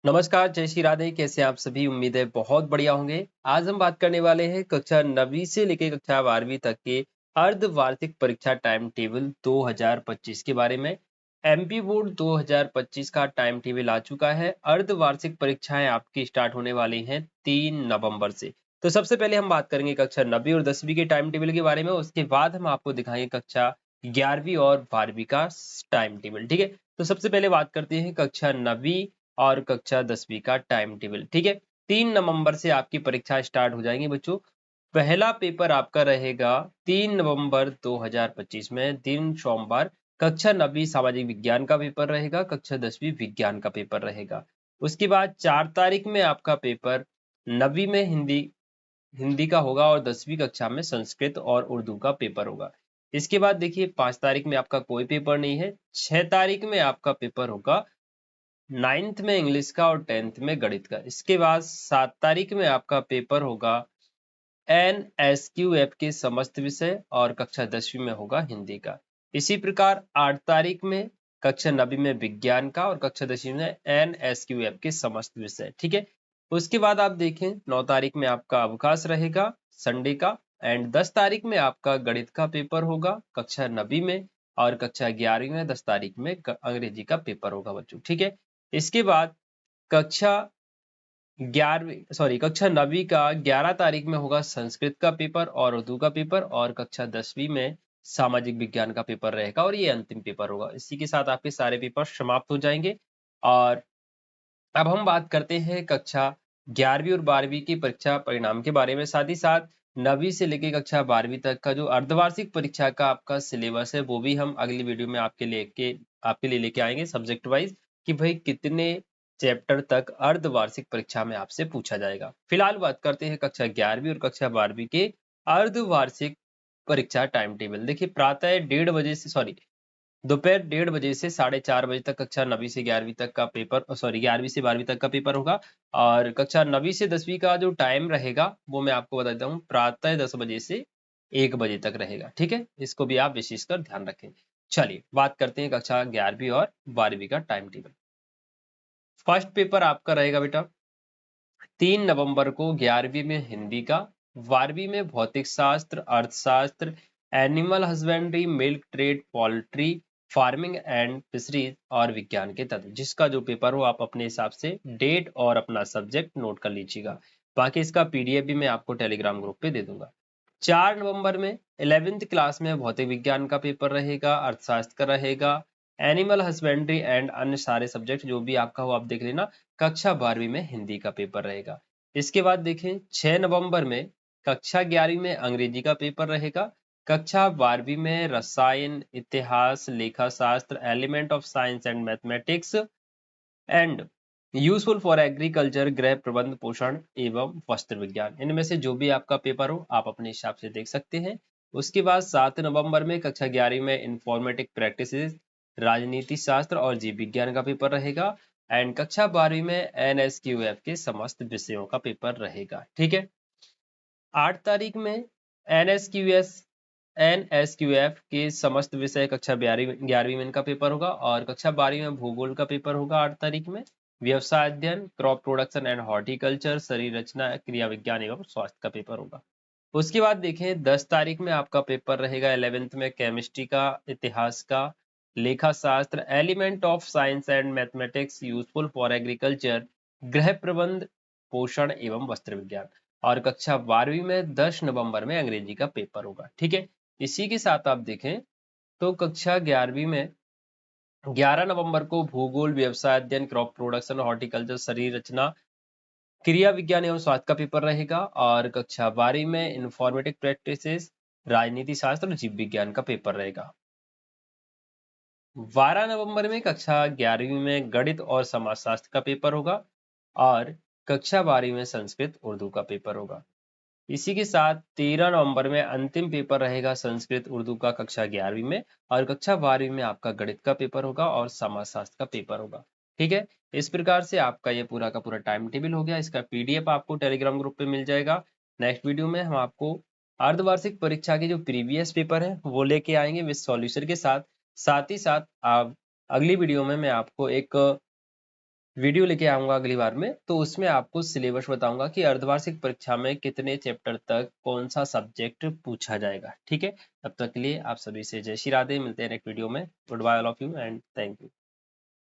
नमस्कार, जय श्री राधे। कैसे आप सभी? उम्मीद है बहुत बढ़िया होंगे। आज हम बात करने वाले हैं कक्षा 9वीं से लेकर कक्षा 12वीं तक के अर्धवार्षिक परीक्षा टाइम टेबल 2025 के बारे में। एमपी बोर्ड 2025 का टाइम टेबल आ चुका है। अर्धवार्षिक परीक्षाएं आपकी स्टार्ट होने वाली हैं 3 नवंबर से। तो सबसे पहले हम बात करेंगे कक्षा 9वीं और 10वीं के टाइम टेबल के बारे में। उसके बाद हम आपको दिखाएंगे कक्षा 11वीं और 12वीं का टाइम टेबल। ठीक है, तो सबसे पहले बात करते हैं कक्षा 9वीं और कक्षा 10वीं का टाइम टेबल। ठीक है, 3 नवंबर से आपकी परीक्षा स्टार्ट हो जाएंगी बच्चों। पहला पेपर आपका रहेगा 3 नवंबर 2025 में, दिन सोमवार। कक्षा 9वीं सामाजिक विज्ञान का पेपर रहेगा, कक्षा 10वीं विज्ञान का पेपर रहेगा। उसके बाद 4 तारीख में आपका पेपर 9वीं में हिंदी हिंदी का होगा और 10वीं कक्षा में संस्कृत और उर्दू का पेपर होगा। इसके बाद देखिए 5 तारीख में आपका कोई पेपर नहीं है। 6 तारीख में आपका पेपर होगा 9th में इंग्लिश का और 10th में गणित का। इसके बाद 7 तारीख में आपका पेपर होगा NSQF के समस्त विषय और कक्षा 10वीं में होगा हिंदी का। इसी प्रकार 8 तारीख में कक्षा 9वीं में विज्ञान का और कक्षा 10वीं में NSQF के समस्त विषय। ठीक है, उसके बाद आप देखें 9 तारीख में आपका अवकाश रहेगा संडे का, एंड 10 तारीख में आपका गणित का पेपर होगा कक्षा 9वीं में, और कक्षा 11वीं में 10 तारीख में अंग्रेजी का पेपर होगा बच्चों। ठीक है, इसके बाद कक्षा 9वीं का 11 तारीख में होगा संस्कृत का पेपर और उर्दू का पेपर, और कक्षा 10वीं में सामाजिक विज्ञान का पेपर रहेगा और ये अंतिम पेपर होगा। इसी के साथ आपके सारे पेपर समाप्त हो जाएंगे। और अब हम बात करते हैं कक्षा 11वीं और 12वीं की परीक्षा परिणाम के बारे में। साथ ही साथ 9वीं से लेकर कक्षा 12वीं तक का जो अर्धवार्षिक परीक्षा का आपका सिलेबस है वो भी हम अगली वीडियो में आपके लिए लेके आएंगे सब्जेक्ट वाइज, कि भाई कितने चैप्टर तक अर्धवार्षिक परीक्षा में आपसे पूछा जाएगा। फिलहाल बात करते हैं कक्षा 11वीं और कक्षा 12वीं के अर्धवार्षिक परीक्षा टाइम टेबल। देखिए प्रातः 1:30 बजे से 4:30 बजे तक कक्षा 9वीं से 11वीं तक का पेपर 11वीं से 12वीं तक का पेपर होगा। और कक्षा 9वीं से 10वीं का जो टाइम रहेगा वो मैं आपको बता देता हूँ, प्रातः 10 बजे से 1 बजे तक रहेगा। ठीक है, इसको भी आप विशेषकर ध्यान रखें। चलिए बात करते हैं कक्षा 11वीं और 12वीं का टाइम टेबल। फर्स्ट पेपर आपका रहेगा बेटा 3 नवंबर को 11वीं में हिंदी का, 12वीं में भौतिक शास्त्र, अर्थशास्त्र, animal husbandry, milk trade, poultry, farming and fisheries और विज्ञान के तत्व। जिसका जो पेपर हो आप अपने हिसाब से डेट और अपना सब्जेक्ट नोट कर लीजिएगा। बाकी इसका पीडीएफ भी मैं आपको टेलीग्राम ग्रुप पे दे दूंगा। 4 नवंबर में 11वीं क्लास में भौतिक विज्ञान का पेपर रहेगा, अर्थशास्त्र का रहेगा, एनिमल हस्बेंड्री एंड अन्य सारे सब्जेक्ट जो भी आपका हो आप देख लेना। कक्षा 12वीं में हिंदी का पेपर रहेगा। इसके बाद देखें 6 नवंबर में कक्षा 11वीं में अंग्रेजी का पेपर रहेगा, कक्षा 12वीं में रसायन, इतिहास, लेखा शास्त्र, element of science and mathematics and useful for agriculture, गृह प्रबंध, पोषण एवं वस्त्र विज्ञान। इनमें से जो भी आपका पेपर हो आप अपने हिसाब से देख सकते हैं। उसके बाद 7 नवंबर में कक्षा 11वीं में इंफॉर्मेटिक प्रैक्टिसेस, राजनीति शास्त्र और जीव विज्ञान का पेपर रहेगा, एंड कक्षा 12वीं में NSQF के समस्त विषयों का पेपर रहेगा। ठीक है, 8 तारीख में NSQF के समस्त विषय कक्षा 11वीं में इनका पेपर होगा, और कक्षा 12वीं में भूगोल का पेपर होगा 8 तारीख में, व्यवसाय अध्ययन, क्रॉप प्रोडक्शन एंड हॉर्टिकल्चर, शरीर रचना, क्रिया विज्ञान एवं स्वास्थ्य का पेपर होगा। उसके बाद देखें 10 तारीख में आपका पेपर रहेगा 11th में केमिस्ट्री का, इतिहास का, लेखा शास्त्र, element of science and mathematics, useful for agriculture, गृह प्रबंध, पोषण एवं वस्त्र विज्ञान। और कक्षा 12वीं में 10 नवंबर में अंग्रेजी का पेपर होगा। ठीक है, इसी के साथ आप देखें तो कक्षा 11वीं में 11 नवंबर को भूगोल, व्यवसाय अध्ययन, क्रॉप प्रोडक्शन, हॉर्टिकल्चर, शरीर रचना, क्रिया विज्ञान एवं स्वास्थ्य का पेपर रहेगा, और कक्षा 12वीं में इंफॉर्मेटिक प्रैक्टिसेस, राजनीति शास्त्र और जीव विज्ञान का पेपर रहेगा। 12 नवंबर में कक्षा 11वीं में गणित और समाजशास्त्र का पेपर होगा, और कक्षा 12वीं में संस्कृत उर्दू का पेपर होगा। इसी के साथ 13 नवंबर में अंतिम पेपर रहेगा संस्कृत उर्दू का कक्षा 11वीं में, और कक्षा 12वीं में आपका गणित का पेपर होगा और समाजशास्त्र का पेपर होगा। ठीक है, इस प्रकार से आपका ये पूरा का पूरा टाइम टेबल हो गया। इसका पीडीएफ आपको टेलीग्राम ग्रुप पे मिल जाएगा। नेक्स्ट वीडियो में हम आपको अर्धवार्षिक परीक्षा के जो प्रीवियस पेपर है वो लेके आएंगे विद सॉल्यूशन के साथ। साथ ही साथ आप अगली वीडियो में मैं आपको एक वीडियो लेके आऊंगा अगली बार में, तो उसमें आपको सिलेबस बताऊंगा कि अर्धवार्षिक परीक्षा में कितने चैप्टर तक कौन सा सब्जेक्ट पूछा जाएगा। ठीक है, तब तक के लिए आप सभी से जय श्री राधे, मिलते हैं नेक्स्ट वीडियो में। Good bye all of you and thank you.